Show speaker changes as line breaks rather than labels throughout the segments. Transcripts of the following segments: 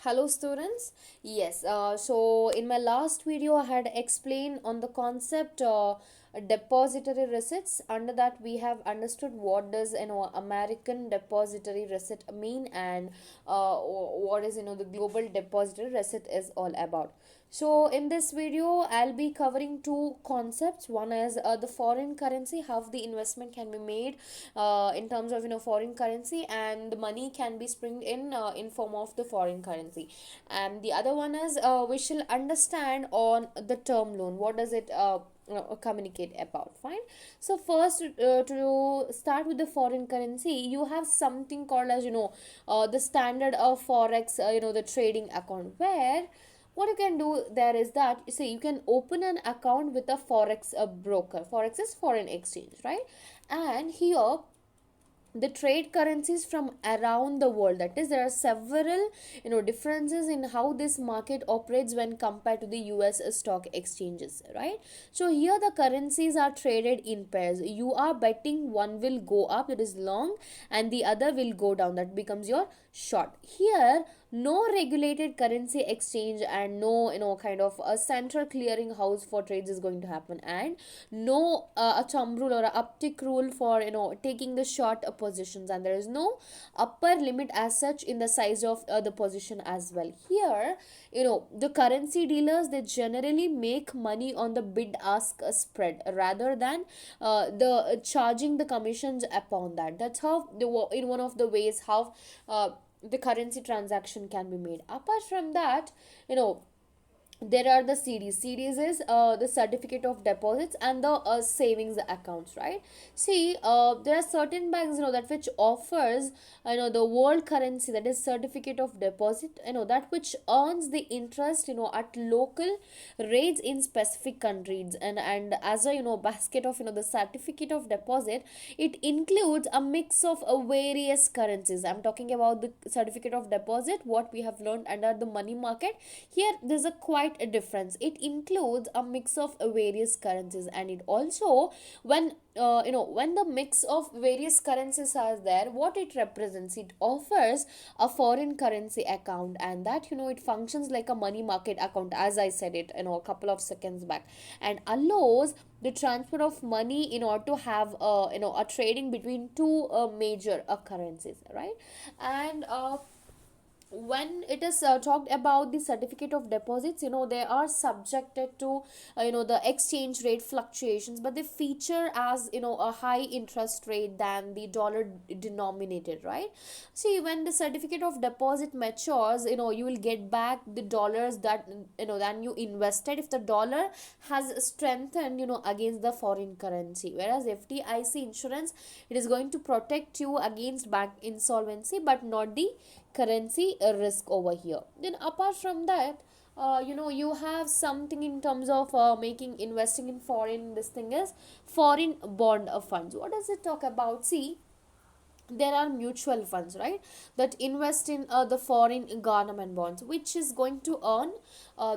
Hello students. Yes, so in my last video I had explained on the concept depository receipts. Under that we have understood what does American depository receipt mean, and what is the global depository receipt is all about. So in this video I'll be covering two concepts. One is the foreign currency, how the investment can be made in terms of foreign currency, and the money can be springed in form of the foreign currency. And the other one is we shall understand on the term loan, what does it communicate about. Fine. So first, to start with the foreign currency, you have something called as the standard of forex, the trading account, where what you can do there is that you see you can open an account with a forex broker. Forex is foreign exchange, right? And here the trade currencies from around the world, that is there are several differences in how this market operates when compared to the US stock exchanges, right? So here the currencies are traded in pairs. You are betting one will go up, that is long, and the other will go down, that becomes your short. Here no regulated currency exchange and no kind of a central clearing house for trades is going to happen, and no a thumb rule or a uptick rule for taking the short positions, and there is no upper limit as such in the size of the position as well. Here the currency dealers, they generally make money on the bid ask spread rather than the charging the commissions upon that. That's how in one of the ways how the currency transaction can be made. Apart from that, there are the CDs. CDs is the certificate of deposits and the savings accounts, right? See, there are certain banks that which offers the world currency, that is certificate of deposit, that which earns the interest at local rates in specific countries. And as a basket of the certificate of deposit, it includes a mix of various currencies. I'm talking about the certificate of deposit, what we have learned under the money market. Here there's a quite a difference. It includes a mix of various currencies, and it also, when the mix of various currencies are there, what it represents, it offers a foreign currency account, and that it functions like a money market account, as I said it a couple of seconds back, and allows the transfer of money in order to have a trading between two major currencies, right? And when it is talked about the certificate of deposits, they are subjected to the exchange rate fluctuations, but they feature as a high interest rate than the dollar denominated, right? See, when the certificate of deposit matures, you will get back the dollars that than you invested if the dollar has strengthened against the foreign currency. Whereas FDIC insurance, it is going to protect you against bank insolvency, but not the currency risk over here. Then apart from that, you have something in terms of making investing in foreign, this thing is foreign bond funds. What does it talk about? See, there are mutual funds, right, that invest in the foreign government bonds, which is going to earn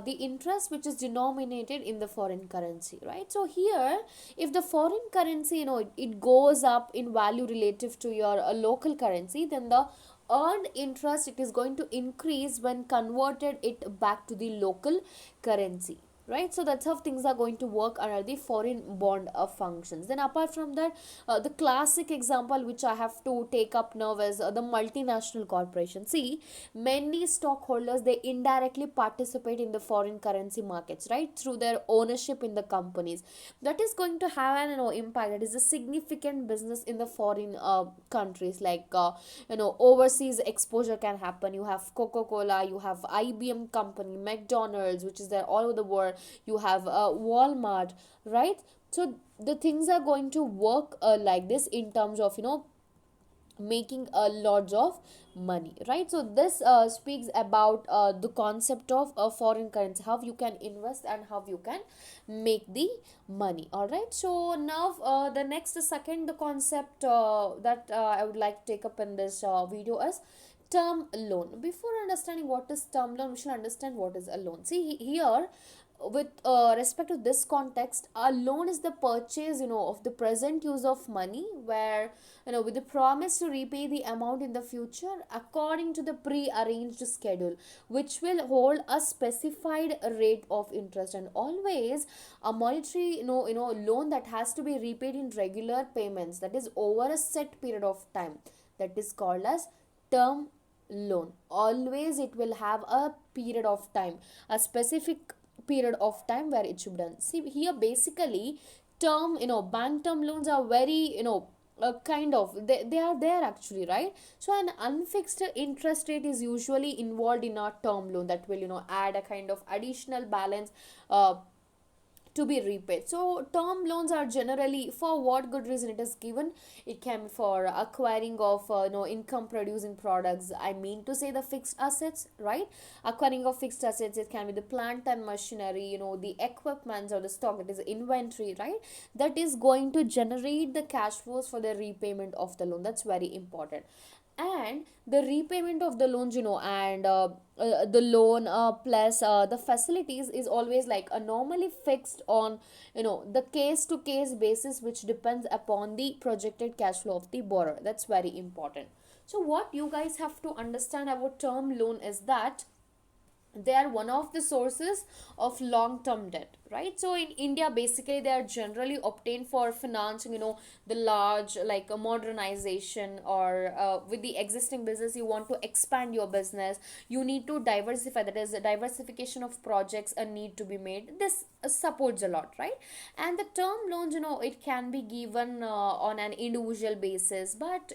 the interest which is denominated in the foreign currency, right? So here, if the foreign currency it goes up in value relative to your local currency, then the earned interest, it is going to increase when converted it back to the local currency, right? So that's how things are going to work under the foreign bond functions. Then apart from that, the classic example which I have to take up now is the multinational corporation. See, many stockholders, they indirectly participate in the foreign currency markets, right, through their ownership in the companies. That is going to have an impact. That is a significant business in the foreign countries, like overseas exposure can happen. You have Coca-Cola, you have IBM company, McDonald's, which is there all over the world, you have Walmart, right? So the things are going to work like this in terms of making a lot of money, right? So this speaks about the concept of foreign currency, how you can invest and how you can make the money. All right, so now the next second the concept that I would like to take up in this video is term loan. Before understanding what is term loan, we should understand what is a loan. See, here with respect to this context, a loan is the purchase, of the present use of money, where, with the promise to repay the amount in the future according to the pre-arranged schedule, which will hold a specified rate of interest. And always a monetary, loan that has to be repaid in regular payments, that is over a set period of time, that is called as term loan. Always it will have a period of time, a specific period of time where it should be done. See here, basically term, bank term loans are very, kind of, they are there actually, right? So an unfixed interest rate is usually involved in a term loan that will, add a kind of additional balance to be repaid. So term loans are generally for what good reason it is given. It can be for acquiring of, income producing products, I mean to say the fixed assets, right? Acquiring of fixed assets, it can be the plant and machinery, the equipments or the stock, that is inventory, right? That is going to generate the cash flows for the repayment of the loan. That's very important. And the repayment of the loans, and the loan plus the facilities is always like a normally fixed on, the case to case basis, which depends upon the projected cash flow of the borrower. That's very important. So what you guys have to understand about term loan is that they are one of the sources of long term debt, right? So in India, basically they are generally obtained for financing, the large, like a modernization, or with the existing business you want to expand your business, you need to diversify, that is a diversification of projects a need to be made. This supports a lot, right? And the term loans, it can be given on an individual basis, but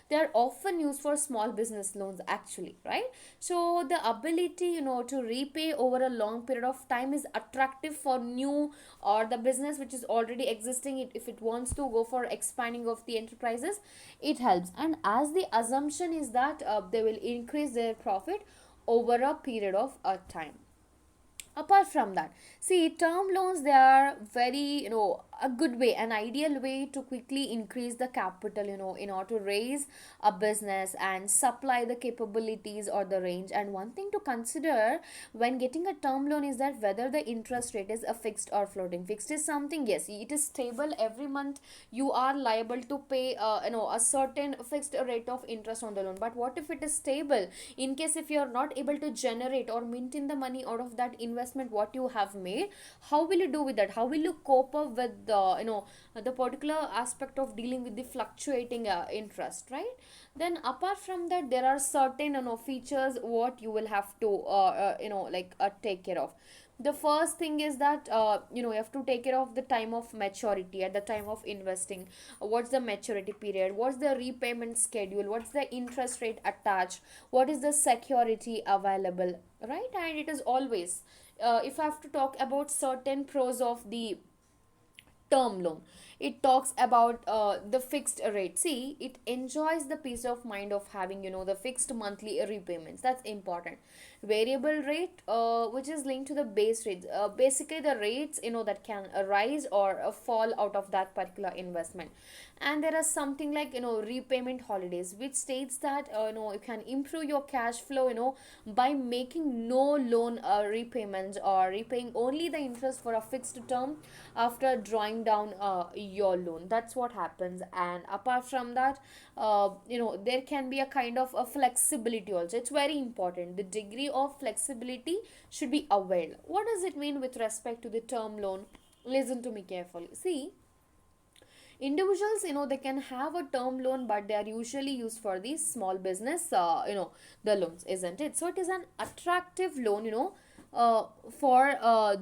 they are often used for small business loans actually, right? So the ability, to repay over a long period of time is attractive for new or the business which is already existing. If it wants to go for expanding of the enterprises, it helps. And as the assumption is that they will increase their profit over a period of time. Apart from that, see, term loans, they are very, a good way, an ideal way to quickly increase the capital, in order to raise a business and supply the capabilities or the range. And one thing to consider when getting a term loan is that whether the interest rate is a fixed or floating. Fixed is something, yes, it is stable every month, you are liable to pay a certain fixed rate of interest on the loan. But what if it is stable? In case if you are not able to generate or maintain the money out of that investment what you have made, how will you do with that? How will you cope up with the particular aspect of dealing with the fluctuating interest, right? Then apart from that, there are certain, features what you will have to take care of. The first thing is that, you have to take care of the time of maturity at the time of investing. What's the maturity period, what's the repayment schedule, what's the interest rate attached, what is the security available, right? And it is always, if I have to talk about certain pros of the term loan, it talks about the fixed rate. See, it enjoys the peace of mind of having, the fixed monthly repayments. That's important. Variable rate, which is linked to the base rate, basically the rates, that can rise or fall out of that particular investment. And there are something like, repayment holidays, which states that, you can improve your cash flow, by making no loan repayments, or repaying only the interest for a fixed term after drawing down your loan. That's what happens. And apart from that, there can be a kind of a flexibility also. It's very important. The degree of flexibility should be availed. What does it mean with respect to the term loan? Listen to me carefully. See, individuals, they can have a term loan, but they are usually used for the small business, the loans, isn't it? So it is an attractive loan, for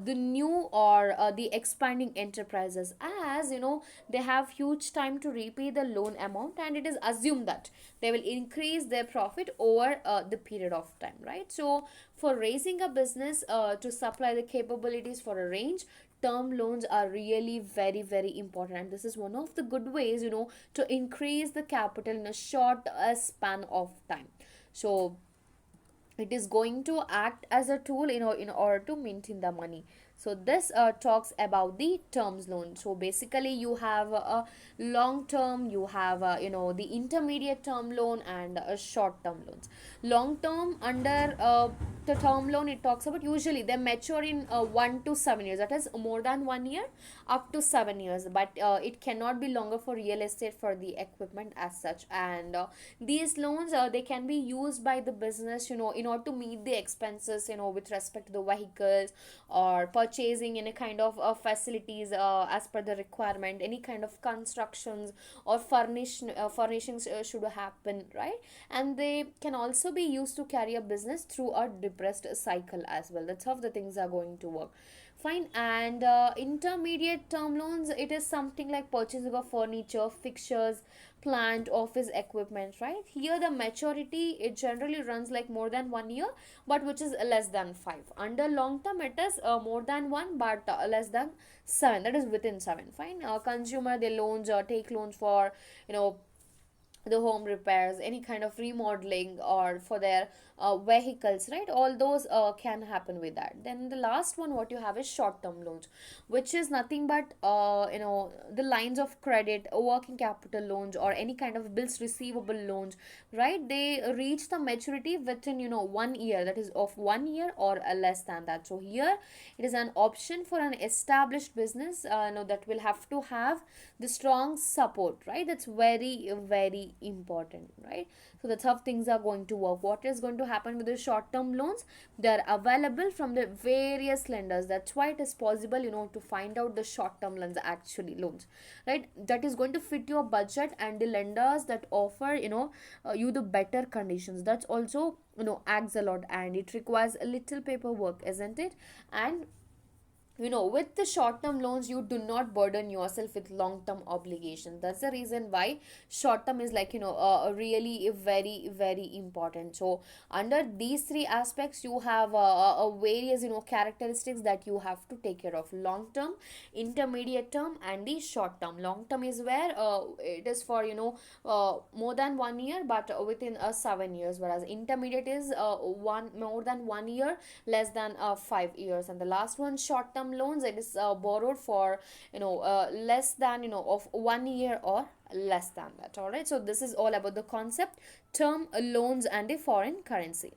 the new or the expanding enterprises, as they have huge time to repay the loan amount, and it is assumed that they will increase their profit over the period of time, right? So for raising a business to supply the capabilities for a range, term loans are really very very important. And this is one of the good ways, to increase the capital in a short span of time. So it is going to act as a tool, in order to maintain the money. So this talks about the terms loan. So basically you have a long term, you have the intermediate term loan, and short term loans. Long term, under the term loan it talks about, usually they mature in 1 to 7 years, that is more than 1 year, up to 7 years, but it cannot be longer for real estate, for the equipment as such. And these loans, they can be used by the business, in order to meet the expenses, with respect to the vehicles, or purchasing any kind of facilities as per the requirement, any kind of constructions or furnishings should happen, right? And they can also be used to carry a business through a depressed cycle as well. That's how the things are going to work. Fine. And intermediate term loans, it is something like purchasing of furniture, fixtures, plant, office equipment, right? Here the maturity, it generally runs like more than 1 year, but which is less than 5. Under long term, it is more than 1, but less than 7, that is within 7. Fine. Consumer, they loans, take loans for, you know the home repairs, any kind of remodeling, or for their vehicles, right? All those can happen with that. Then the last one what you have is short term loans, which is nothing but the lines of credit, working capital loans, or any kind of bills receivable loans, right? They reach the maturity within 1 year, that is of 1 year or less than that. So here it is an option for an established business, that will have to have the strong support, right? That's very very important, right? So that's how things are going to work. What is going to happen with the short term loans? They are available from the various lenders. That's why it is possible, to find out the short term loans, actually loans, right? That is going to fit your budget, and the lenders that offer, you the better conditions, that's also, adds a lot, and it requires a little paperwork, isn't it? And with the short term loans, you do not burden yourself with long term obligations. That's the reason why short term is like, a really very very important. So under these three aspects, you have various, characteristics that you have to take care of: long term, intermediate term, and the short term. Long term is where it is for, more than 1 year, but within 7 years, whereas intermediate is one more than 1 year, less than 5 years. And the last one, short term loans, it is borrowed for, less than, of 1 year or less than that. All right, so this is all about the concept, term loans and the foreign currency.